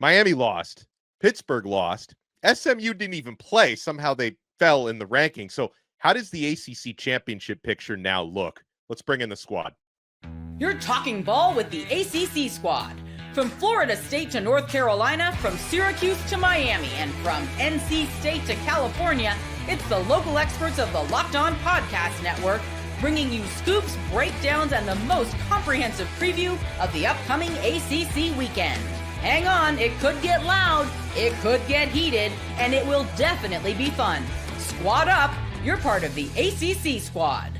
Miami lost. Pittsburgh lost. SMU didn't even play. Somehow they fell in the rankings. So how does the ACC championship picture now look? Let's bring in the squad. You're talking ball with the ACC Squad. From Florida State to North Carolina, from Syracuse to Miami, and from NC State to California, it's the local experts of the Locked On Podcast Network, bringing you scoops, breakdowns, and the most comprehensive preview of the upcoming ACC weekend. Hang on, it could get loud, it could get heated, and it will definitely be fun. Squad up, you're part of the ACC Squad.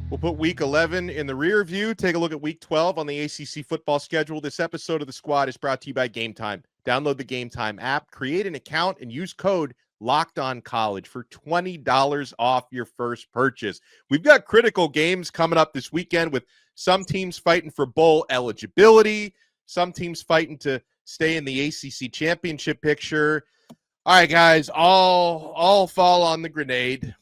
We'll put Week 11 in the rear view. Take a look at Week 12 on the ACC football schedule. This episode of the Squad is brought to you by Game Time. Download the Game Time app, create an account, and use code LOCKEDONCollege for $20 off your first purchase. We've got critical games coming up this weekend with some teams fighting for bowl eligibility, some teams fighting to stay in the ACC championship picture. All right, guys, all fall on the grenade.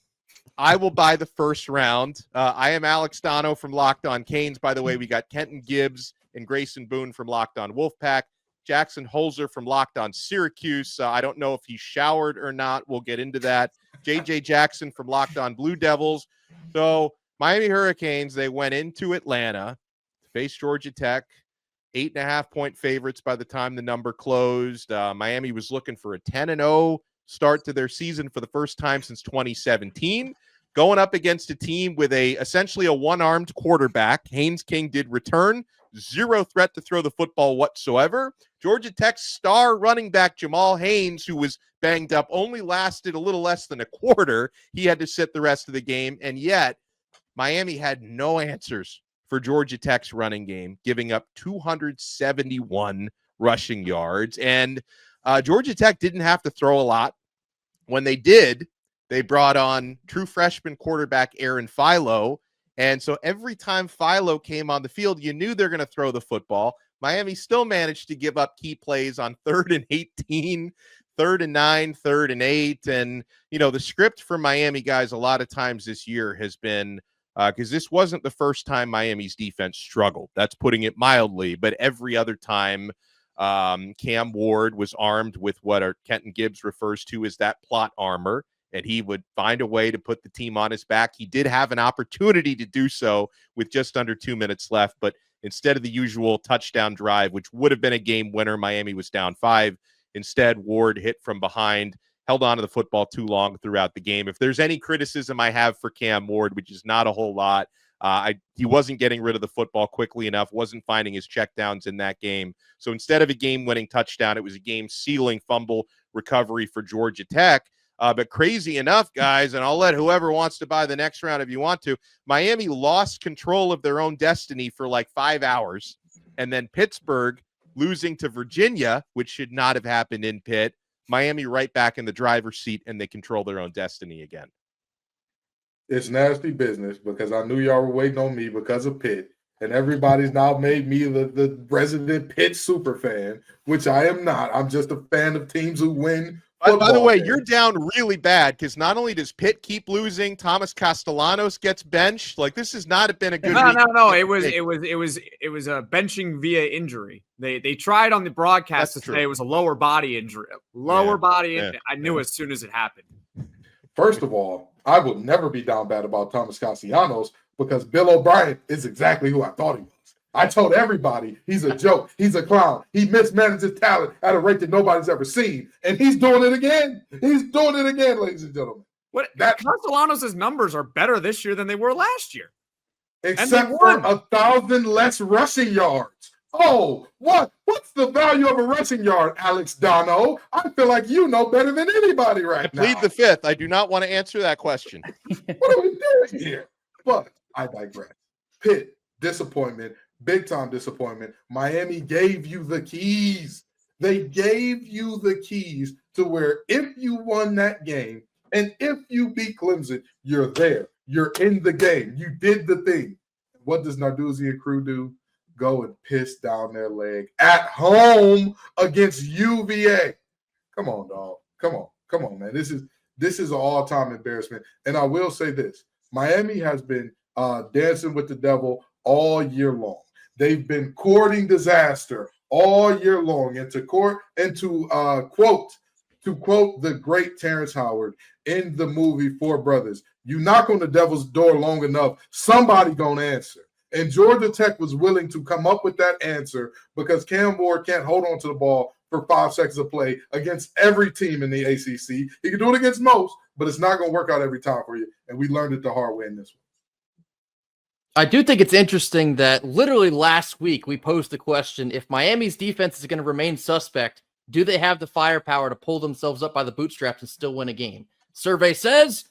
I will buy the first round. I am Alex Donno from Locked On Canes. By the way, we got Kenton Gibbs and Grayson Boone from Locked On Wolfpack. Jackson Holzer from Locked On Syracuse. I don't know if he showered or not. We'll get into that. JJ Jackson from Locked On Blue Devils. So Miami Hurricanes, they went into Atlanta to face Georgia Tech. 8.5-point favorites by the time the number closed. Miami was looking for a 10-0 start to their season for the first time since 2017. Going up against a team with essentially a one-armed quarterback. Haynes King did return. Zero threat to throw the football whatsoever. Georgia Tech's star running back Jamal Haynes, who was banged up, only lasted a little less than a quarter. He had to sit the rest of the game, and yet Miami had no answers for Georgia Tech's running game, giving up 271 rushing yards. And Georgia Tech didn't have to throw a lot. When they did, they brought on true freshman quarterback Aaron Philo. And so every time Philo came on the field, you knew they're going to throw the football. Miami still managed to give up key plays on 3rd and 18, 3rd and 9, 3rd and 8. And, the script for Miami, guys, a lot of times this year has been, because this wasn't the first time Miami's defense struggled. That's putting it mildly. But every other time, Cam Ward was armed with what Kenton Gibbs refers to as that plot armor, and he would find a way to put the team on his back. He did have an opportunity to do so with just under 2 minutes left, but instead of the usual touchdown drive, which would have been a game winner, Miami was down 5. Instead, Ward hit from behind, held on to the football too long throughout the game. If there's any criticism I have for Cam Ward, which is not a whole lot, he wasn't getting rid of the football quickly enough, wasn't finding his checkdowns in that game. So instead of a game-winning touchdown, it was a game-sealing fumble recovery for Georgia Tech. But crazy enough, guys, and I'll let whoever wants to buy the next round if you want to, Miami lost control of their own destiny for like 5 hours. And then Pittsburgh losing to Virginia, which should not have happened in Pitt. Miami right back in the driver's seat, and they control their own destiny again. It's nasty business because I knew y'all were waiting on me because of Pitt. And everybody's now made me the resident Pitt super fan, which I am not. I'm just a fan of teams who win. By the way, you're down really bad because not only does Pitt keep losing, Thomas Castellanos gets benched. Like, this has not been a good week. No. It was a benching via injury. They tried on the broadcast to say it was a lower body injury. I knew as soon as it happened. First of all, I will never be down bad about Thomas Castellanos because Bill O'Brien is exactly who I thought he was. I told everybody he's a joke. He's a clown. He mismanages talent at a rate that nobody's ever seen. And he's doing it again. He's doing it again, ladies and gentlemen. Castellanos' numbers are better this year than they were last year. Except for 1,000 less rushing yards. Oh, what's the value of a rushing yard, Alex Donno? I feel like you know better than anybody right now. I plead the fifth. I do not want to answer that question. What are we doing here? But I digress. Pitt, disappointment. Big-time disappointment. Miami gave you the keys. They gave you the keys to where if you won that game and if you beat Clemson, you're there. You're in the game. You did the thing. What does Narduzzi and crew do? Go and piss down their leg at home against UVA. Come on, dog. Come on, man. This is an all-time embarrassment. And I will say this. Miami has been dancing with the devil all year long. They've been courting disaster all year long. And to quote the great Terrence Howard in the movie Four Brothers, you knock on the devil's door long enough, somebody gonna answer. And Georgia Tech was willing to come up with that answer because Cam Ward can't hold on to the ball for 5 seconds of play against every team in the ACC. He can do it against most, but it's not going to work out every time for you. And we learned it the hard way in this one. I do think it's interesting that literally last week we posed the question, if Miami's defense is going to remain suspect, do they have the firepower to pull themselves up by the bootstraps and still win a game? Survey says,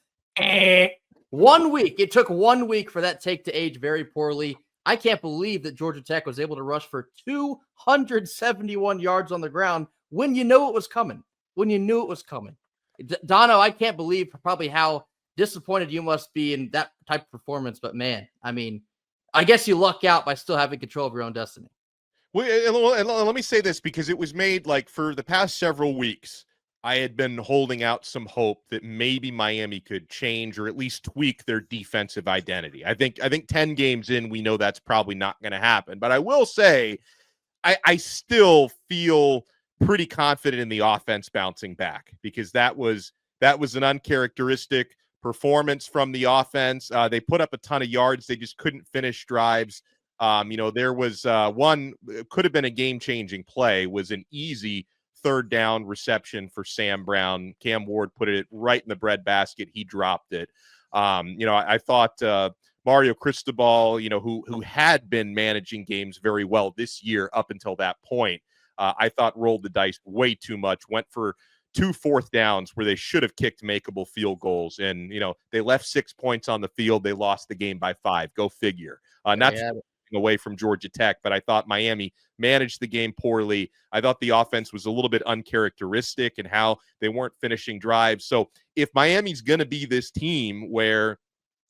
1 week. It took 1 week for that take to age very poorly. I can't believe that Georgia Tech was able to rush for 271 yards on the ground when you know it was coming. When you knew it was coming. Donno, I can't believe probably how disappointed you must be in that type of performance. But man, I mean, I guess you luck out by still having control of your own destiny. Well, and let me say this, because it was made like for the past several weeks, I had been holding out some hope that maybe Miami could change or at least tweak their defensive identity. I think 10 games in, we know that's probably not going to happen. But I will say, I still feel pretty confident in the offense bouncing back, because that was an uncharacteristic performance from the offense. They put up a ton of yards. They just couldn't finish drives. There was one, could have been a game-changing play, was an easy third down reception for Sam Brown. Cam Ward put it right in the breadbasket. He dropped it. I thought Mario Cristobal, who had been managing games very well this year up until that point, I thought rolled the dice way too much, went for 2 4th downs where they should have kicked makeable field goals. And, they left 6 points on the field. They lost the game by 5. Go figure. Away from Georgia Tech, but I thought Miami managed the game poorly. I thought the offense was a little bit uncharacteristic in how they weren't finishing drives. So if Miami's going to be this team where,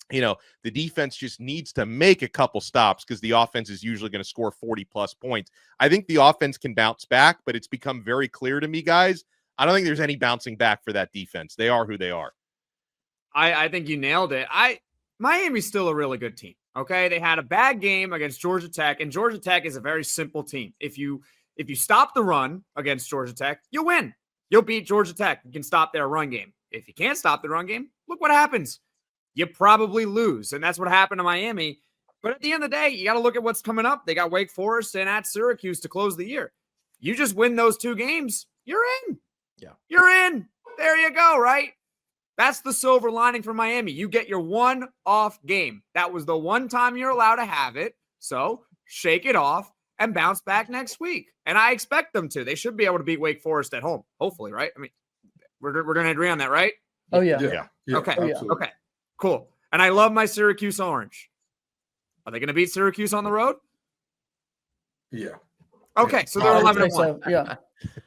the defense just needs to make a couple stops because the offense is usually going to score 40-plus points, I think the offense can bounce back, but it's become very clear to me, guys, I don't think there's any bouncing back for that defense. They are who they are. I think you nailed it. Miami's still a really good team. Okay, they had a bad game against Georgia Tech, and Georgia Tech is a very simple team. If you stop the run against Georgia Tech, you'll win. You'll beat Georgia Tech. You can stop their run game. If you can't stop the run game, look what happens. You probably lose, and that's what happened to Miami. But at the end of the day, you got to look at what's coming up. They got Wake Forest and at Syracuse to close the year. You just win those 2 games, you're in. Yeah, you're in. There you go, right? That's the silver lining for Miami. You get your one-off game. That was the one time you're allowed to have it. So shake it off and bounce back next week. And I expect them to. They should be able to beat Wake Forest at home, hopefully, right? I mean, we're going to agree on that, right? Oh, yeah. Okay. Absolutely. Okay. Cool. And I love my Syracuse Orange. Are they going to beat Syracuse on the road? Yeah. Okay. So they're 11-1. So, yeah.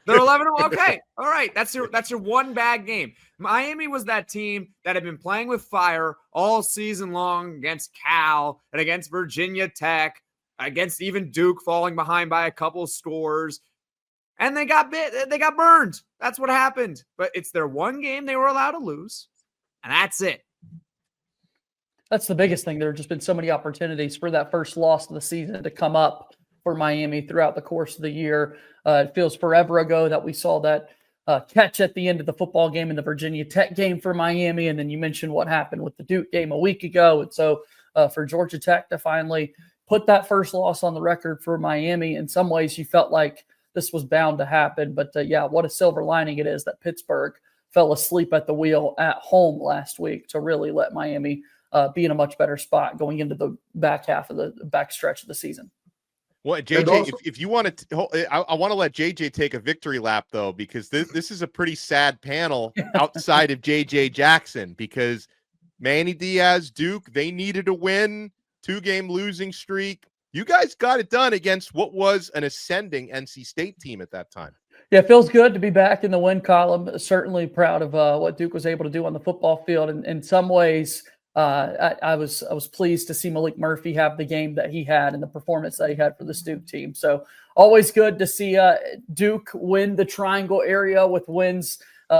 They're 11-1. Okay. All right. That's your one bad game. Miami was that team that had been playing with fire all season long against Cal and against Virginia Tech, against even Duke falling behind by a couple scores. And they got burned. That's what happened. But it's their one game they were allowed to lose. And that's it. That's the biggest thing. There have just been so many opportunities for that first loss of the season to come up for Miami throughout the course of the year. It feels forever ago that we saw that catch at the end of the football game in the Virginia Tech game for Miami. And then you mentioned what happened with the Duke game a week ago. And so for Georgia Tech to finally put that first loss on the record for Miami, in some ways you felt like this was bound to happen. But what a silver lining it is that Pittsburgh fell asleep at the wheel at home last week to really let Miami be in a much better spot going into the back half of the back stretch of the season. Well, JJ, if you want to, I want to let JJ take a victory lap, though, because this is a pretty sad panel outside of JJ Jackson, because Manny Diaz, Duke, they needed a win, 2-game losing streak. You guys got it done against what was an ascending NC State team at that time. Yeah, it feels good to be back in the win column. Certainly proud of what Duke was able to do on the football field. And in some ways, I was pleased to see Malik Murphy have the game that he had and the performance that he had for this Duke team. So always good to see Duke win the triangle area with wins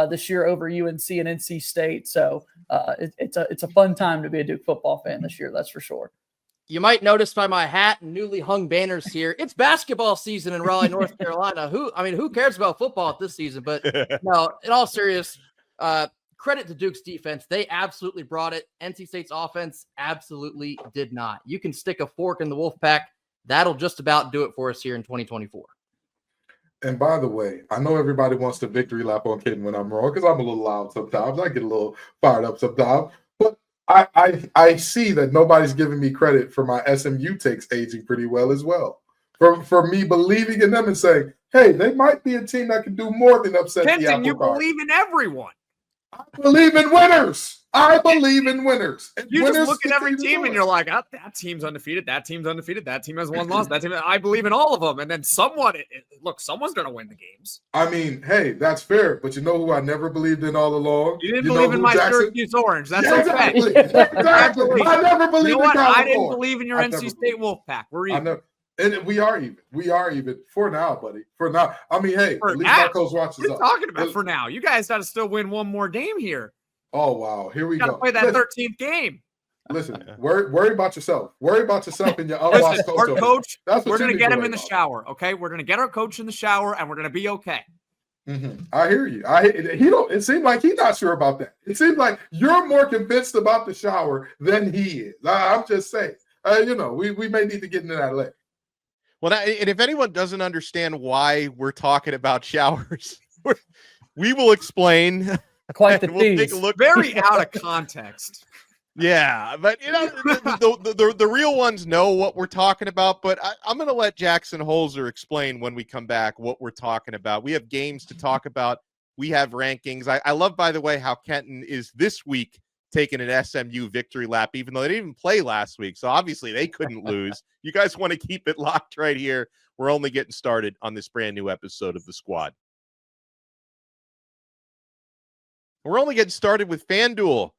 this year over UNC and NC State. So it's a fun time to be a Duke football fan this year. That's for sure. You might notice by my hat and newly hung banners here, it's basketball season in Raleigh, North Carolina. Who cares about football this season? But no, in all serious, credit to Duke's defense. They absolutely brought it. NC State's offense absolutely did not. You can stick a fork in the Wolfpack. That'll just about do it for us here in 2024. And by the way, I know everybody wants the victory lap on Caden when I'm wrong, because I'm a little loud sometimes. I get a little fired up sometimes. But I see that nobody's giving me credit for my SMU takes aging pretty well as well. For me believing in them and saying, hey, they might be a team that can do more than upset the apple You cart. believe in everyone. I believe in winners. I believe in winners. And You winners just look at every continue to team do and it. you're like, oh, that team's undefeated. That team's undefeated. That team has one loss. That team, I believe in all of them. And then someone's going to win the games. I mean, hey, that's fair. But you know who I never believed in all along? You didn't believe in my Syracuse Orange. That's Yeah, okay. Exactly. I never believed You know in what? Cavaliers. I didn't believe in your I NC never State Wolfpack. We're I even. know. And we are even. We are even for now, buddy. For now. I mean, hey, For at least now? my coach watches What are you up. talking about for now? You guys got to still win one more game here. Oh, wow. Here we You got to go. play that 13th game. Listen, worry about yourself. Worry about yourself and your unlost Listen, coach. our over there. coach, That's what we're you going to need get him worry in the about. shower, okay? We're going to get our coach in the shower, and we're going to be okay. Mm-hmm. I hear you. He don't. It seems like he's not sure about that. It seems like you're more convinced about the shower than he is. I'm just saying. We may need to get into that later. Well, and if anyone doesn't understand why we're talking about showers, we will explain. Quite the We'll take tease. a look. Very out of context. Yeah, but the real ones know what we're talking about. But I'm going to let Jackson Holzer explain when we come back what we're talking about. We have games to talk about. We have rankings. I love, by the way, how Kenton is this week taking an SMU victory lap, even though they didn't even play last week. So obviously they couldn't lose. You guys want to keep it locked right here. We're only getting started on this brand new episode of The Squad. We're only getting started with FanDuel.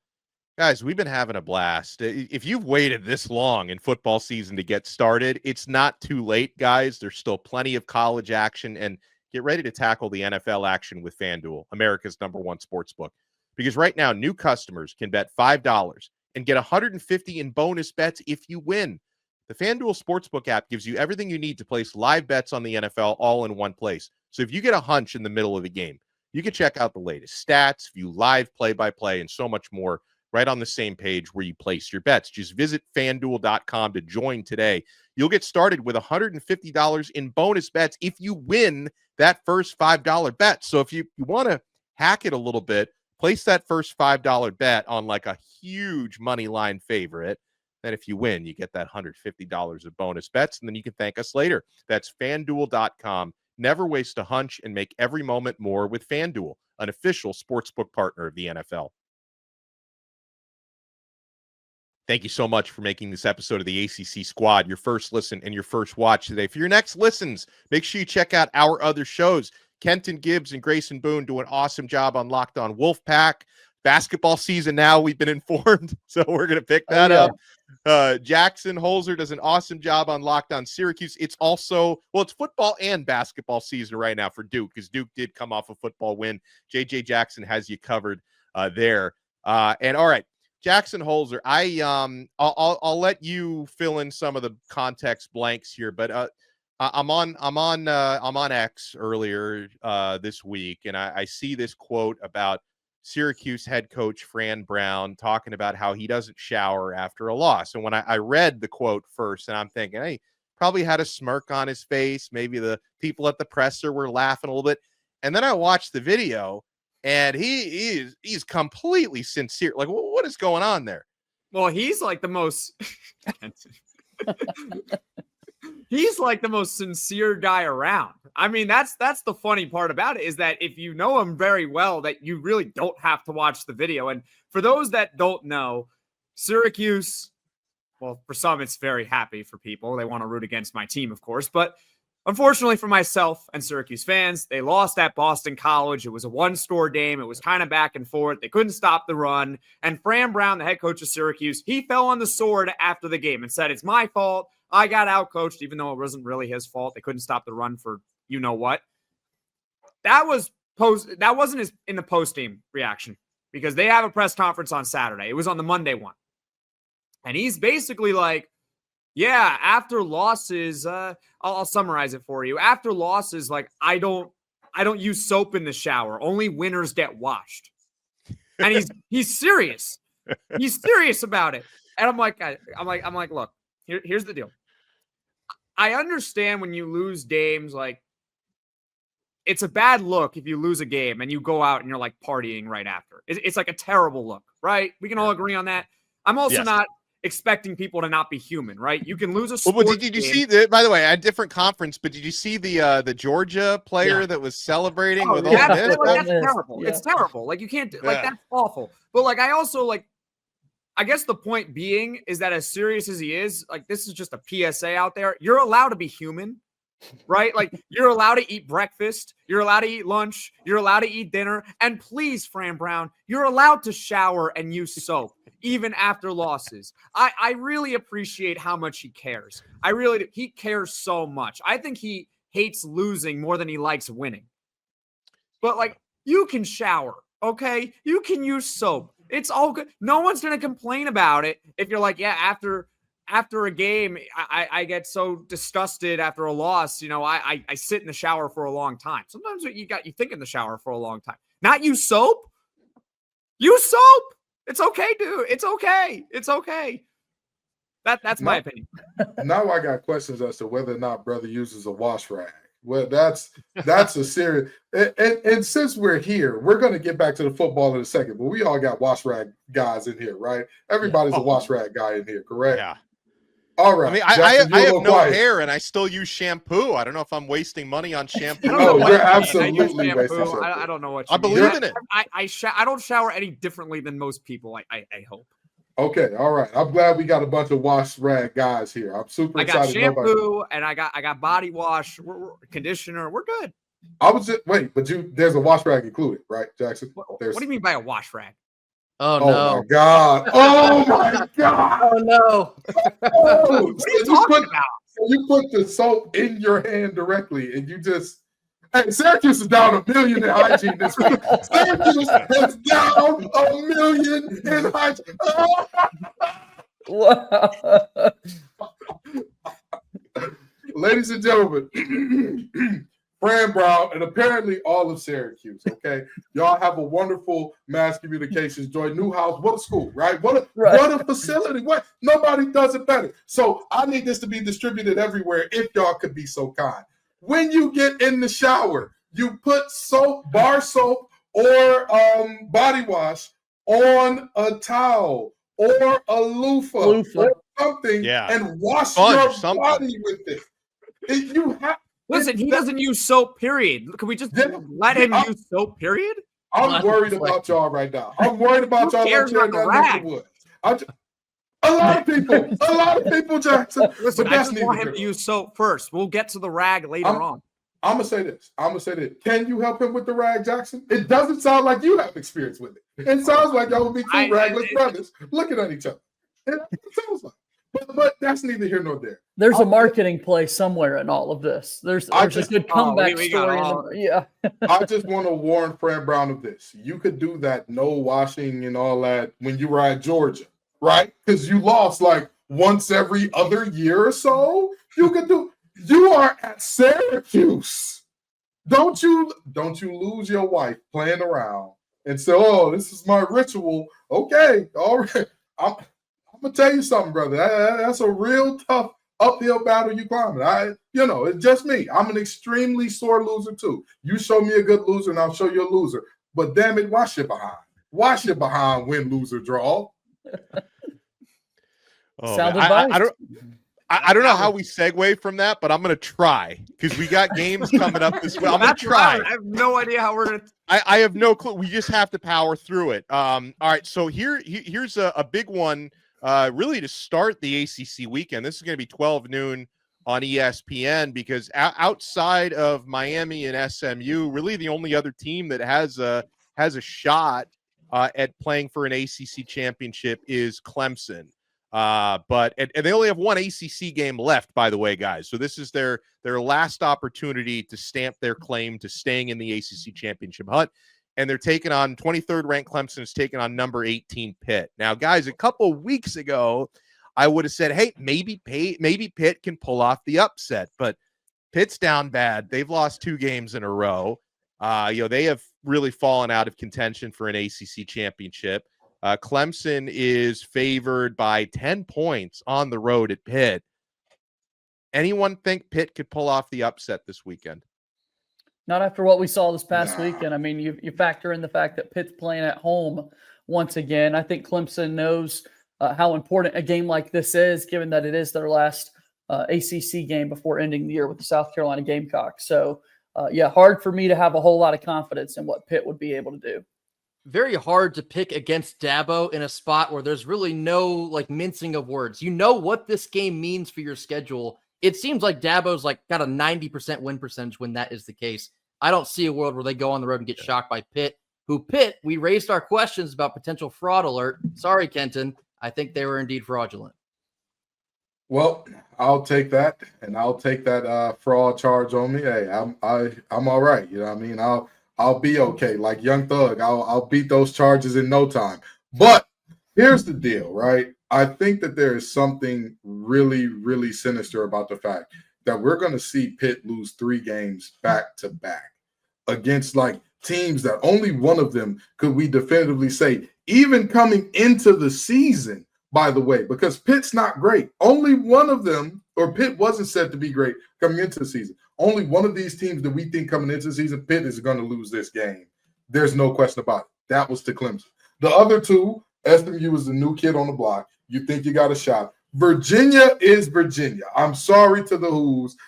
Guys, we've been having a blast. If you've waited this long in football season to get started, it's not too late, guys. There's still plenty of college action, and get ready to tackle the NFL action with FanDuel, America's #1 sportsbook. Because right now, new customers can bet $5 and get $150 in bonus bets if you win. The FanDuel Sportsbook app gives you everything you need to place live bets on the NFL all in one place. So if you get a hunch in the middle of the game, you can check out the latest stats, view live play-by-play, and so much more right on the same page where you place your bets. Just visit FanDuel.com to join today. You'll get started with $150 in bonus bets if you win that first $5 bet. So if you want to hack it a little bit, place that first $5 bet on like a huge money line favorite. Then if you win, you get that $150 of bonus bets, and then you can thank us later. That's FanDuel.com. Never waste a hunch and make every moment more with FanDuel, an official sportsbook partner of the NFL. Thank you so much for making this episode of the ACC Squad your first listen and your first watch today. For your next listens, make sure you check out our other shows. Kenton Gibbs and Grayson Boone do an awesome job on Locked On Wolfpack. Basketball season now, we've been informed, so we're going to pick that up. Jackson Holzer does an awesome job on Locked On Syracuse. It's also, it's football and basketball season right now for Duke, because Duke did come off a football win. JJ Jackson has you covered there. And all right, Jackson Holzer, I'll let you fill in some of the context blanks here, but I'm on X earlier this week, and I see this quote about Syracuse head coach Fran Brown talking about how he doesn't shower after a loss. And when I read the quote first, and I'm thinking, hey, probably had a smirk on his face. Maybe the people at the presser were laughing a little bit. And then I watched the video, and he's completely sincere. Like, what is going on there? Well, he's like the most he's like the most sincere guy around. I mean, that's the funny part about it, is that if you know him very well, that you really don't have to watch the video. And for those that don't know, Syracuse, well, for some, it's very happy for people. They want to root against my team, of course. But unfortunately for myself and Syracuse fans, they lost at Boston College. It was a one-score game. It was kind of back and forth. They couldn't stop the run. And Fran Brown, the head coach of Syracuse, he fell on the sword after the game and said, it's my fault. I got outcoached, even though it wasn't really his fault. They couldn't stop the run for you know what. That wasn't in the post-game reaction, because they have a press conference on Saturday. It was on the Monday one. And he's basically like, Yeah, after losses, I'll summarize it for you. After losses, like I don't use soap in the shower. Only winners get washed. And he's serious. He's serious about it. And I'm like, look, here's the deal. I understand when you lose games, like it's a bad look if you lose a game and you go out and you're like partying right after. It's like a terrible look, right? We can all agree on that. I'm also not expecting people to not be human, right? You can lose a sport. Well, did you see that? By the way, at a different conference, but did you see the Georgia player that was celebrating with all this? That's terrible. Yeah. It's terrible. Like you can't like that's awful. But like I also like, I guess the point being is that as serious as he is, like this is just a PSA out there. You're allowed to be human, right? Like you're allowed to eat breakfast. You're allowed to eat lunch. You're allowed to eat dinner. And please, Fran Brown, you're allowed to shower and use soap even after losses. I really appreciate how much he cares. I really do. He cares so much. I think he hates losing more than he likes winning. But like you can shower, okay? You can use soap. It's all good. No one's going to complain about it if you're like, yeah, after a game, I get so disgusted after a loss. You know, I sit in the shower for a long time. Sometimes you think in the shower for a long time. Not use soap. Use soap. It's okay, dude. It's okay. It's okay. That's my opinion. Now I got questions as to whether or not brother uses a wash rag. Well, that's a serious. And since we're here, we're going to get back to the football in a second. But we all got wash rag guys in here, right? Everybody's a wash rag guy in here, correct? Yeah. All right. I mean, I have no hair and I still use shampoo. I don't know if I'm wasting money on shampoo. No, you're absolutely wasting shampoo. I don't know what you I believe in it. I don't shower any differently than most people. I hope. Okay, all right. I'm glad we got a bunch of wash rag guys here. I'm super excited. I got shampoo and I got body wash, conditioner. We're good. There's a wash rag included, right, Jackson? What do you mean by a wash rag? Oh no! My God! Oh my God! Oh no! Oh, what are you talking about? You put the soap in your hand directly, and you just. Hey, Syracuse is down $1 million in hygiene this week. Syracuse is down $1 million in hygiene. Ladies and gentlemen, Fran Brown and apparently all of Syracuse, okay? Y'all have a wonderful mass communications joy. Newhouse, what a school, right? What a facility. What nobody does it better. So I need this to be distributed everywhere if y'all could be so kind. When you get in the shower, you put soap, bar soap, or body wash on a towel or a loofah. Or something and wash your body with it. Listen, he doesn't use soap, period. Can we just let him use soap, period? I'm worried about y'all right now. I'm worried about y'all. A lot of people, Jackson. Listen, I just want him to use soap first. We'll get to the rag later on. I'm going to say this. Can you help him with the rag, Jackson? It doesn't sound like you have experience with it. It sounds like y'all will be two ragless brothers looking at each other. It sounds like. But that's neither here nor there. There's a marketing play somewhere in all of this. There's a good comeback story. I just want to warn Fran Brown of this. You could do that no washing and all that when you were at Georgia, right? Because you lost like once every other year or so. You are at Syracuse. Don't you lose your wife playing around and say, oh, this is my ritual. Okay, all right. I'm gonna tell you something, brother. That's a real tough uphill battle you climbing. It's just me. I'm an extremely sore loser too. You show me a good loser, and I'll show you a loser. But damn it, wash your behind. Wash your behind, win, loser, draw. I don't know how we segue from that, but I'm gonna try because we got games coming up this week. I'm gonna try. I have no idea how we're gonna. I have no clue. We just have to power through it. All right. So here's a big one. Really to start the ACC weekend. This is going to be 12 noon on ESPN because outside of Miami and SMU, really the only other team that has a shot at playing for an ACC championship is Clemson. But they only have one ACC game left, by the way, guys. So this is their last opportunity to stamp their claim to staying in the ACC championship hunt. And they're taking on 23rd ranked Clemson is taking on number 18 Pitt. Now, guys, a couple weeks ago, I would have said, hey, maybe Pitt can pull off the upset. But Pitt's down bad. They've lost 2 games in a row. They have really fallen out of contention for an ACC championship. Clemson is favored by 10 points on the road at Pitt. Anyone think Pitt could pull off the upset this weekend? Not after what we saw this past weekend. I mean, you factor in the fact that Pitt's playing at home once again. I think Clemson knows how important a game like this is, given that it is their last ACC game before ending the year with the South Carolina Gamecocks. So, hard for me to have a whole lot of confidence in what Pitt would be able to do. Very hard to pick against Dabo in a spot where there's really no mincing of words. You know what this game means for your schedule. It seems like Dabo's got a 90% win percentage when that is the case. I don't see a world where they go on the road and get shocked by Pitt. We raised our questions about potential fraud alert. Sorry, Kenton. I think they were indeed fraudulent. Well, I'll take that, and I'll take that fraud charge on me. Hey, I'm all right. You know what I mean? I'll be okay. Like Young Thug, I'll beat those charges in no time. But here's the deal, right? I think that there is something really, really sinister about the fact that we're going to see Pitt lose 3 games back to back against teams that only one of them could we definitively say, even coming into the season, by the way, because Pitt's not great. Only one of them, or Pitt wasn't said to be great coming into the season. Only one of these teams that we think coming into the season, Pitt is going to lose this game. There's no question about it. That was to Clemson. The other 2, SMU is the new kid on the block. You think you got a shot. Virginia is Virginia. I'm sorry to the Who's.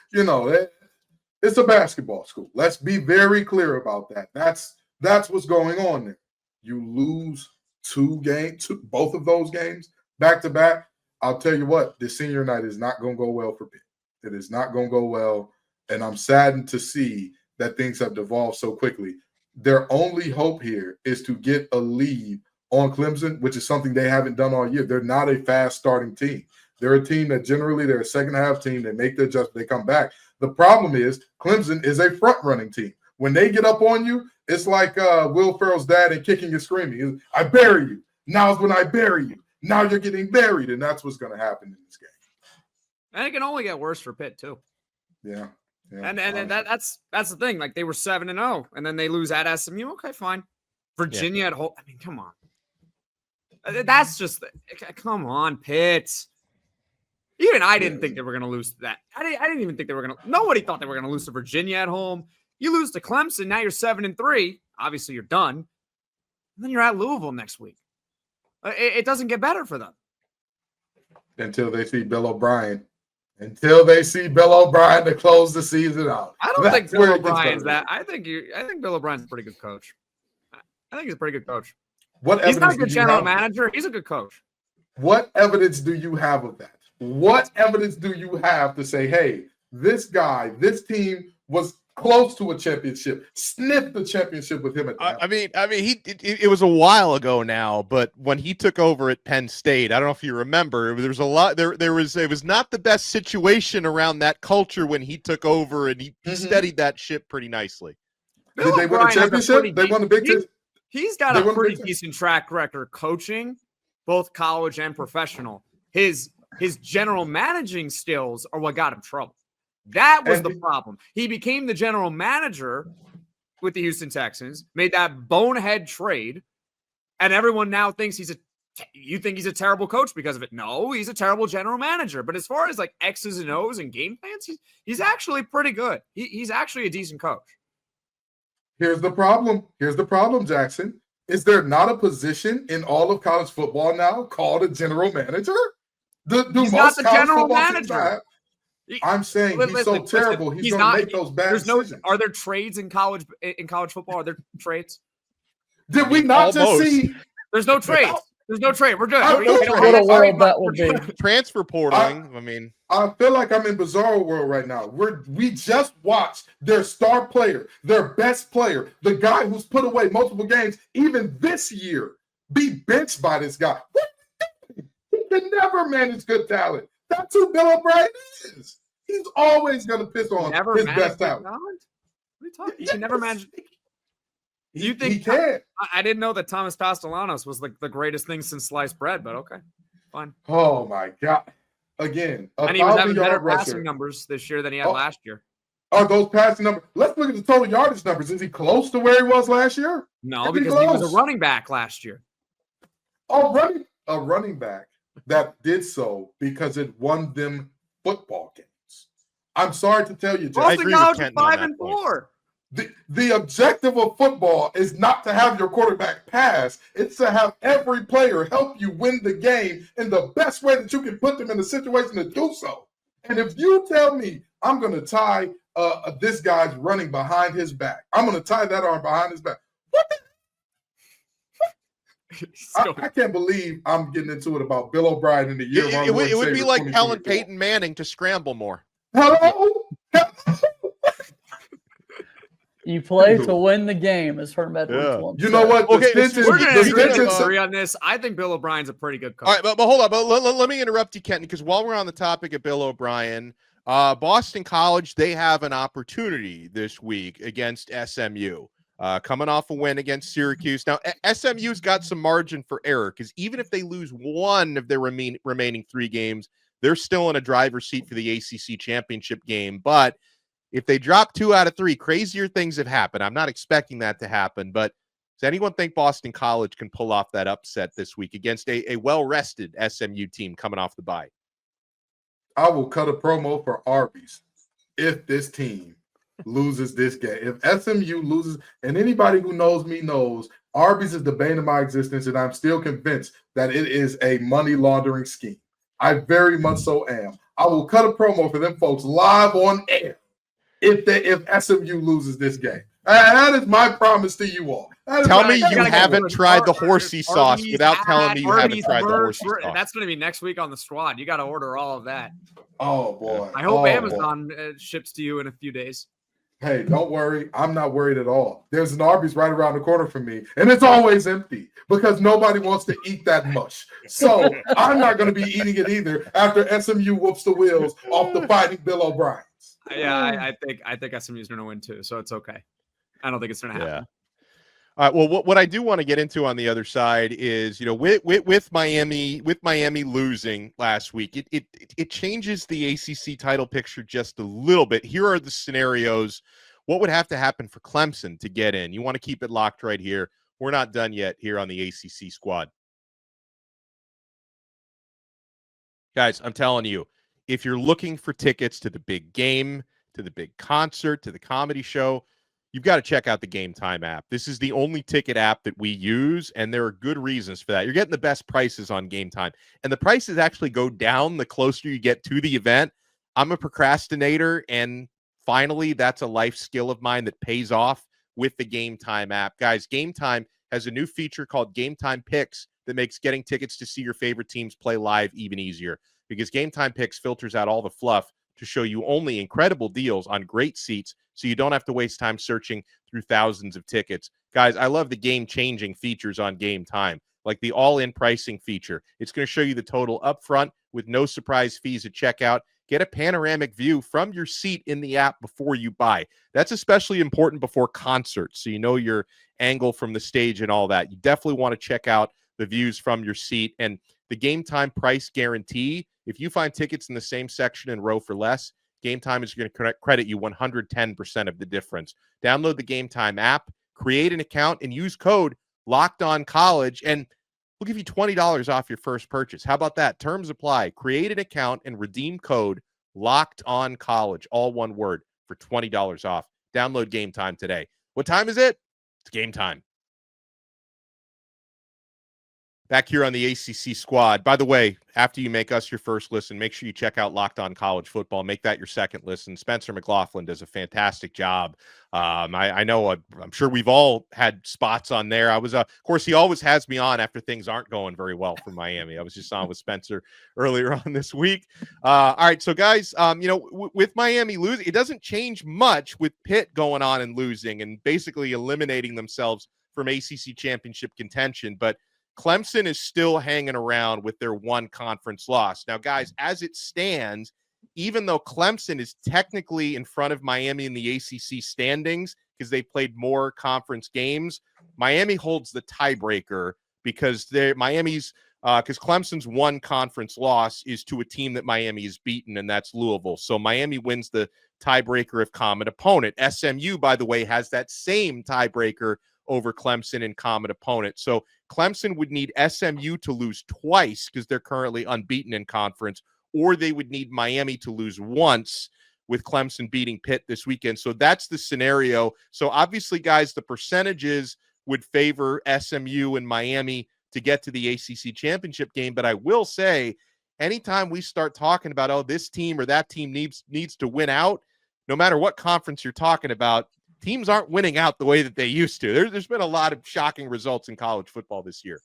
It's a basketball school. Let's be very clear about that. That's what's going on there. You lose 2 games, both of those games back to back. I'll tell you what, the senior night is not going to go well for Pitt. It is not going to go well, and I'm saddened to see that things have devolved so quickly. Their only hope here is to get a lead on Clemson, which is something they haven't done all year. They're not a fast starting team. They're a team that generally they're a second half team. They make the adjustment, they come back. The problem is Clemson is a front running team. When they get up on you, it's like Will Ferrell's dad and Kicking and Screaming. I bury you. Now's when I bury you. Now you're getting buried, and that's what's going to happen in this game. And it can only get worse for Pitt too. Yeah. And that's the thing. They were 7-0, and then they lose at SMU. Okay, fine. Virginia at home. I mean, come on. That's just come on, Pitt. Even I didn't think they were going to lose that. I didn't even think they were going to. Nobody thought they were going to lose to Virginia at home. You lose to Clemson. Now you're 7-3. Obviously, you're done. And then you're at Louisville next week. It doesn't get better for them until they see Bill O'Brien. Until they see Bill O'Brien to close the season out. I don't think Bill O'Brien's that. I think Bill O'Brien's a pretty good coach. I think he's a pretty good coach. He's not a good general manager. He's a good coach. What evidence do you have of that? What evidence do you have to say, hey, this team was close to a championship, sniffed the championship with him at that? It was a while ago now, but when he took over at Penn State, I don't know if you remember, there was a lot. It was not the best situation around that culture when he took over, and he steadied that ship pretty nicely. Did they win a championship? They won the Big Ten. He's got a pretty decent track record coaching, both college and professional. His general managing skills are what got him trouble. That was the problem. He became the general manager with the Houston Texans, made that bonehead trade, and everyone now thinks you think he's a terrible coach because of it. No, he's a terrible general manager. But as far as X's and O's and game plans, he's actually pretty good. He's actually a decent coach. Here's the problem, Jackson. Is there not a position in all of college football now called a general manager? He's not the general manager. I'm saying he's so terrible. He's going to make those bad decisions. Are there trades in college football? Are there trades? Did we not just see? There's no trades. There's no trade. We're good. What a world that would be. Transfer portaling. I feel like I'm in bizarro world right now. We just watched their star player, their best player, the guy who's put away multiple games, even this year, be benched by this guy. He can never manage good talent. That's who Bill O'Brien is. He's always going to piss on his best talent. What are you talking? He can never manage. Do you think he can? I didn't know that Thomas Castellanos was the greatest thing since sliced bread, but okay. Fine. Oh my God! Again, And he was having better 1,000-yard passing rusher. numbers this year than he had last year. Are those passing numbers? Let's look at the total yardage numbers. Is he close to where he was last year? No, because he was a running back last year. A running back that did so because it won them football games. I'm sorry to tell you, Jeff. Boston College is 5-4. The objective of football is not to have your quarterback pass. It's to have every player help you win the game in the best way that you can put them in a situation to do so. And if you tell me I'm going to tie this guy's running behind his back, I'm going to tie that arm behind his back. What the? I can't believe I'm getting into it about Bill O'Brien in the year. It would be like telling Peyton Manning to scramble more. Hello? You play to win the game, as Herm Edwards once You know what? Okay, we're going to agree on this. I think Bill O'Brien's a pretty good coach. All right, but hold on. But let me interrupt you, Kenton, because while we're on the topic of Bill O'Brien, Boston College, they have an opportunity this week against SMU. Coming off a win against Syracuse. Now, SMU's got some margin for error because even if they lose one of their remaining 3 games, they're still in a driver's seat for the ACC championship game. But if they drop 2 out of 3, crazier things have happened. I'm not expecting that to happen. But does anyone think Boston College can pull off that upset this week against a well-rested SMU team coming off the bye? I will cut a promo for Arby's if this team loses this game. If SMU loses, and anybody who knows me knows, Arby's is the bane of my existence, and I'm still convinced that it is a money laundering scheme. I very much so am. I will cut a promo for them folks live on air if SMU loses this game. That is my promise to you all. Tell me you haven't tried the horsey sauce without telling me you haven't tried the horsey sauce. That's going to be next week on the squad. You got to order all of that. Oh, boy. I hope Amazon ships to you in a few days. Hey, don't worry. I'm not worried at all. There's an Arby's right around the corner from me, and it's always empty because nobody wants to eat that much. So I'm not going to be eating it either after SMU whoops the wheels off the Fighting Bill O'Briens. Yeah, I think SMU's going to win too, so it's okay. I don't think it's going to happen. All right. Well, what I do want to get into on the other side is, with Miami losing last week, it changes the ACC title picture just a little bit. Here are the scenarios. What would have to happen for Clemson to get in? You want to keep it locked right here. We're not done yet here on the ACC squad. Guys, I'm telling you, if you're looking for tickets to the big game, to the big concert, to the comedy show, you've got to check out the Game Time app. This is the only ticket app that we use, and there are good reasons for that. You're getting the best prices on Game Time, and the prices actually go down the closer you get to the event. I'm a procrastinator, and finally, that's a life skill of mine that pays off with the Game Time app. Guys, Game Time has a new feature called Game Time Picks that makes getting tickets to see your favorite teams play live even easier, because Game Time Picks filters out all the fluff to show you only incredible deals on great seats, so you don't have to waste time searching through thousands of tickets. Guys, I love the game-changing features on Game Time, like the all-in pricing feature. It's going to show you the total upfront with no surprise fees at checkout. Get a panoramic view from your seat in the app before you buy. That's especially important before concerts, so you know your angle from the stage and all that. You definitely want to check out the views from your seat. And the Game Time price guarantee, if you find tickets in the same section and row for less, Game Time is going to credit you 110% of the difference. Download the Game Time app, create an account, and use code LOCKEDONCOLLEGE, and we'll give you $20 off your first purchase. How about that? Terms apply. Create an account and redeem code LOCKEDONCOLLEGE, all one word, for $20 off. Download Game Time today. What time is it? It's game time. Back here on the ACC squad. By the way, after you make us your first listen, make sure you check out Locked On College Football. Make that your second listen. Spencer McLaughlin does a fantastic job. I know, I'm sure we've all had spots on there. Of course, he always has me on after things aren't going very well for Miami. I was just on with Spencer earlier on this week. All right, so guys, with Miami losing, it doesn't change much with Pitt going on and losing and basically eliminating themselves from ACC championship contention, but Clemson is still hanging around with their one conference loss. Now, guys, as it stands, even though Clemson is technically in front of Miami in the ACC standings because they played more conference games, Miami holds the tiebreaker because Miami's because Clemson's one conference loss is to a team that Miami has beaten, and that's Louisville. So Miami wins the tiebreaker of common opponent. SMU, by the way, has that same tiebreaker over Clemson in common opponent. So Clemson would need SMU to lose twice because they're currently unbeaten in conference, or they would need Miami to lose once with Clemson beating Pitt this weekend. So that's the scenario. So obviously, guys, the percentages would favor SMU and Miami to get to the ACC championship game. But I will say, anytime we start talking about, oh, this team or that team needs to win out, no matter what conference you're talking about, teams aren't winning out the way that they used to. There's been a lot of shocking results in college football this year.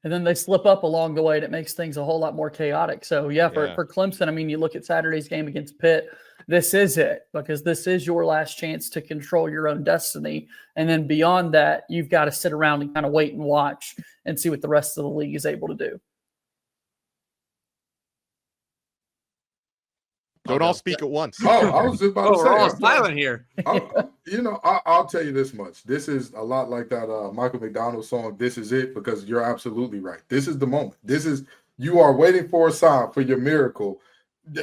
And then they slip up along the way, and it makes things a whole lot more chaotic. So, for Clemson, I mean, you look at Saturday's game against Pitt, this is it, because this is your last chance to control your own destiny. And then beyond that, you've got to sit around and kind of wait and watch and see what the rest of the league is able to do. Don't all speak at once. Oh, I was just about to say. We're all silent here. I'll tell you this much. This is a lot like that Michael McDonald song, This Is It, because you're absolutely right. This is the moment. You are waiting for a sign for your miracle.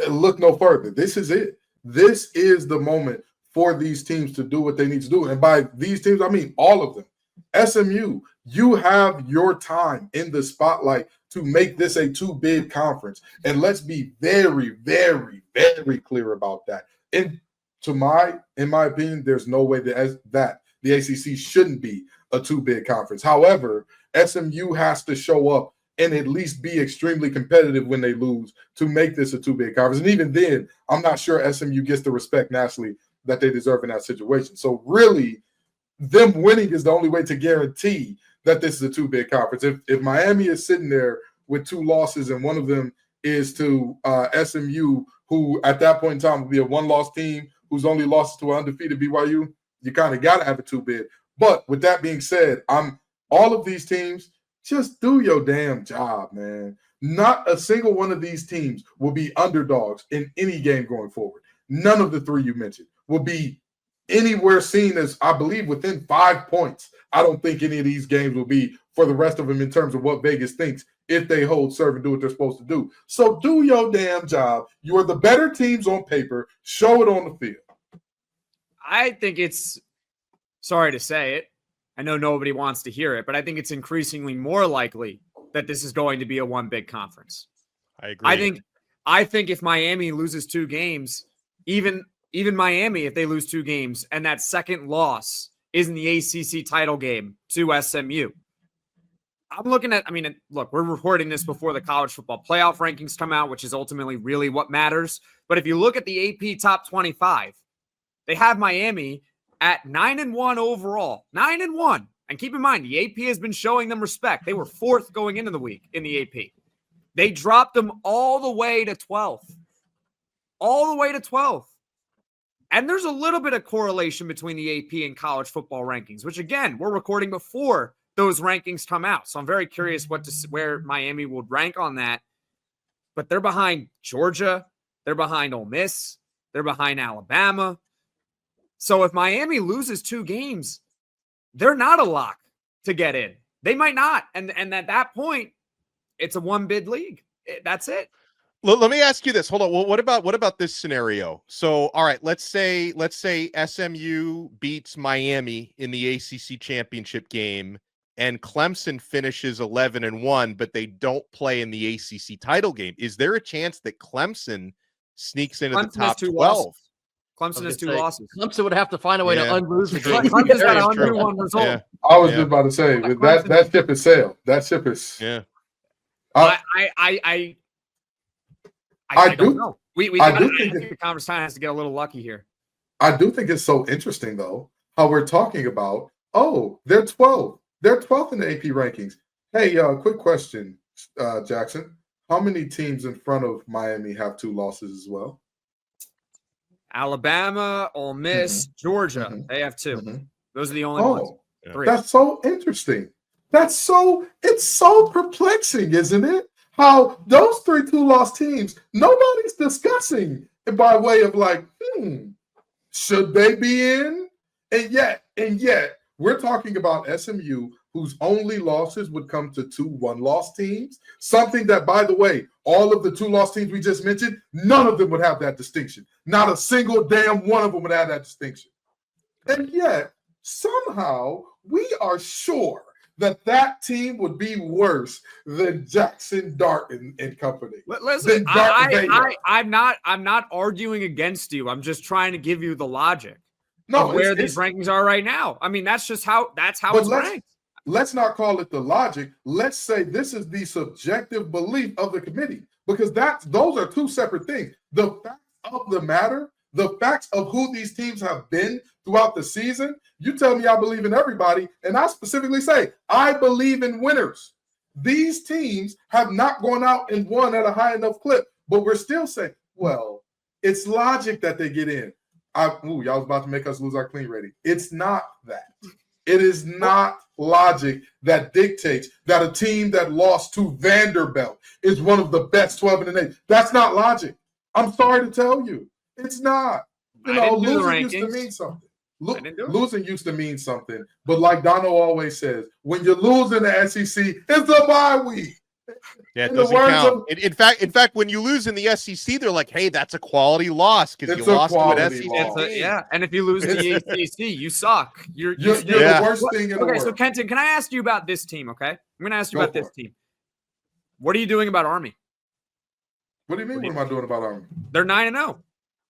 Look no further. This is it. This is the moment for these teams to do what they need to do. And by these teams, I mean all of them. SMU, you have your time in the spotlight to make this a two-bid conference. And let's be very, very, very clear about that. In my opinion, there's no way that the ACC shouldn't be a two-bid conference. However, SMU has to show up and at least be extremely competitive when they lose to make this a two-bid conference. And even then, I'm not sure SMU gets the respect nationally that they deserve in that situation. So really, them winning is the only way to guarantee that this is a two-bid conference. If Miami is sitting there with two losses and one of them is to SMU, who at that point in time will be a one-loss team whose only loss is to an undefeated BYU, you kind of got to have a two-bid. But with that being said, all of these teams, just do your damn job, man. Not a single one of these teams will be underdogs in any game going forward. None of the three you mentioned will be anywhere seen as, I believe, within 5 points. I don't think any of these games will be for the rest of them in terms of what Vegas thinks if they hold serve and do what they're supposed to do. So do your damn job. You are the better teams on paper. Show it on the field. I think it's, sorry to say it, I know nobody wants to hear it, but I think it's increasingly more likely that this is going to be a one big conference. I agree. I think if Miami loses two games, even Miami, if they lose two games and that second loss is in the ACC title game to SMU, I'm looking at, look, we're reporting this before the college football playoff rankings come out, which is ultimately really what matters. But if you look at the AP top 25, they have Miami at 9-1 overall, 9-1. And keep in mind, the AP has been showing them respect. They were fourth going into the week in the AP. They dropped them all the way to 12th. All the way to 12th. And there's a little bit of correlation between the AP and college football rankings, which, again, we're recording before those rankings come out. So I'm very curious where Miami would rank on that. But they're behind Georgia. They're behind Ole Miss. They're behind Alabama. So if Miami loses two games, they're not a lock to get in. They might not. And at that point, it's a one-bid league. That's it. Let me ask you this. Hold on. Well, what about this scenario? So, all right, let's say SMU beats Miami in the ACC championship game and Clemson finishes 11-1, but they don't play in the ACC title game. Is there a chance that Clemson sneaks into the top 12? Clemson has two losses. Clemson would have to find a way to unlose the game. Clemson's got an undo one result. Yeah. I was just about to say, that ship is sailed. That ship is. Yeah. I don't know. I think the conversation has to get a little lucky here. I do think it's so interesting, though, how we're talking about, they're 12. They're 12th in the AP rankings. Hey, quick question, Jackson. How many teams in front of Miami have two losses as well? Alabama, Ole Miss, Georgia. They have two. Those are the only ones. Three. That's so interesting. It's so perplexing, isn't it? How those three two-loss teams, nobody's discussing by way of like, should they be in? And yet, We're talking about SMU, whose only losses would come to 2 one-loss teams. Something that, by the way, all of the 2-loss teams we just mentioned, none of them would have that distinction. Not a single damn one of them would have that distinction. And yet, somehow, we are sure that team would be worse than Jackson Dart and company. Listen, I'm not arguing against you. I'm just trying to give you the logic of where these rankings are right now. I mean, that's how it's ranked. Let's not call it the logic. Let's say this is the subjective belief of the committee, because those are 2 separate things. The facts of the matter, the facts of who these teams have been throughout the season. You tell me I believe in everybody, and I specifically say I believe in winners. These teams have not gone out and won at a high enough clip, but we're still saying, well, it's logic that they get in. Y'all was about to make us lose our clean rating. It's not that. It is not logic that dictates that a team that lost to Vanderbilt is one of the best 12 in the nation. That's not logic. I'm sorry to tell you. It's not. Losing used to mean something. Losing used to mean something. But like Donno always says, when you lose in the SEC, it's a bye week. Yeah, it doesn't count. In fact, when you lose in the SEC, they're like, "Hey, that's a quality loss because you lost to an SEC." Yeah, and if you lose to the ACC, you suck. You're the worst thing in the world. Okay, so Kenton, can I ask you about this team? Okay, I'm going to ask you about this team. What are you doing about Army? What do you mean? What am I doing about Army? They're 9-0. What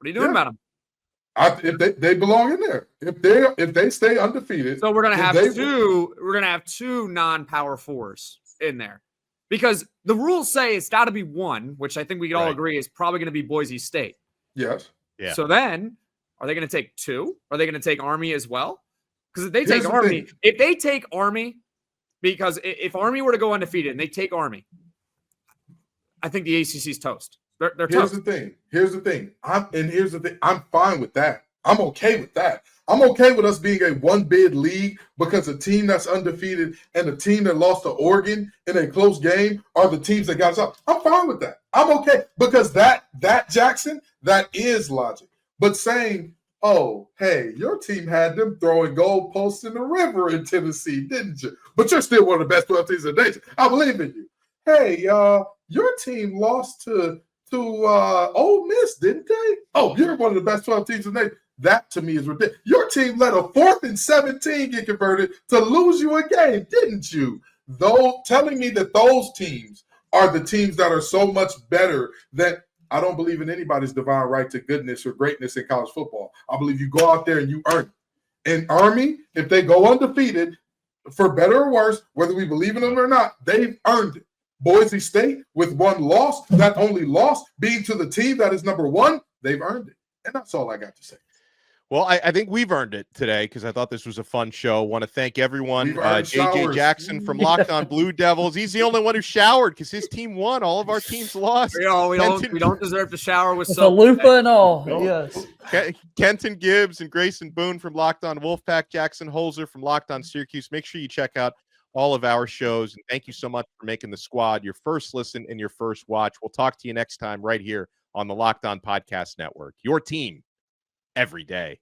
are you doing about them? If they belong in there, if they stay undefeated, so we're gonna have two. We're gonna have 2 non-power 4s in there, because the rules say it's got to be 1, which I think we can all agree is probably going to be Boise State. Yes. Yeah. So then, are they going to take 2? Are they going to take Army as well? Because if they take Army, because if Army were to go undefeated and they take Army, I think the ACC's toast. They're Here's toast. Here's the thing. I'm fine with that. I'm okay with that. I'm okay with us being a 1-bid league because a team that's undefeated and a team that lost to Oregon in a close game are the teams that got us up. I'm fine with that. I'm okay because that Jackson, that is logic. But saying, oh, hey, your team had them throwing goalposts in the river in Tennessee, didn't you? But you're still one of the best 12 teams in the nation. I believe in you. Hey, your team lost to Ole Miss, didn't they? Oh, you're one of the best 12 teams in the nation. That to me is ridiculous. Your team let a 4th and 17 get converted to lose you a game, didn't you? Though telling me that those teams are the teams that are so much better that I don't believe in anybody's divine right to goodness or greatness in college football. I believe you go out there and you earn it. And Army, if they go undefeated, for better or worse, whether we believe in them or not, they've earned it. Boise State with 1 loss, that only loss being to the team that is number 1, they've earned it. And that's all I got to say. Well, I think we've earned it today because I thought this was a fun show. Want to thank everyone. JJ showers. Jackson from Locked On Blue Devils. He's the only one who showered because his team won. All of our teams lost. We don't deserve to shower with a loofah and all. Yes. Kenton Gibbs and Grayson Boone from Locked On Wolfpack. Jackson Holzer from Locked On Syracuse. Make sure you check out all of our shows. And thank you so much for making the squad your first listen and your first watch. We'll talk to you next time right here on the Locked On Podcast Network. Your team every day.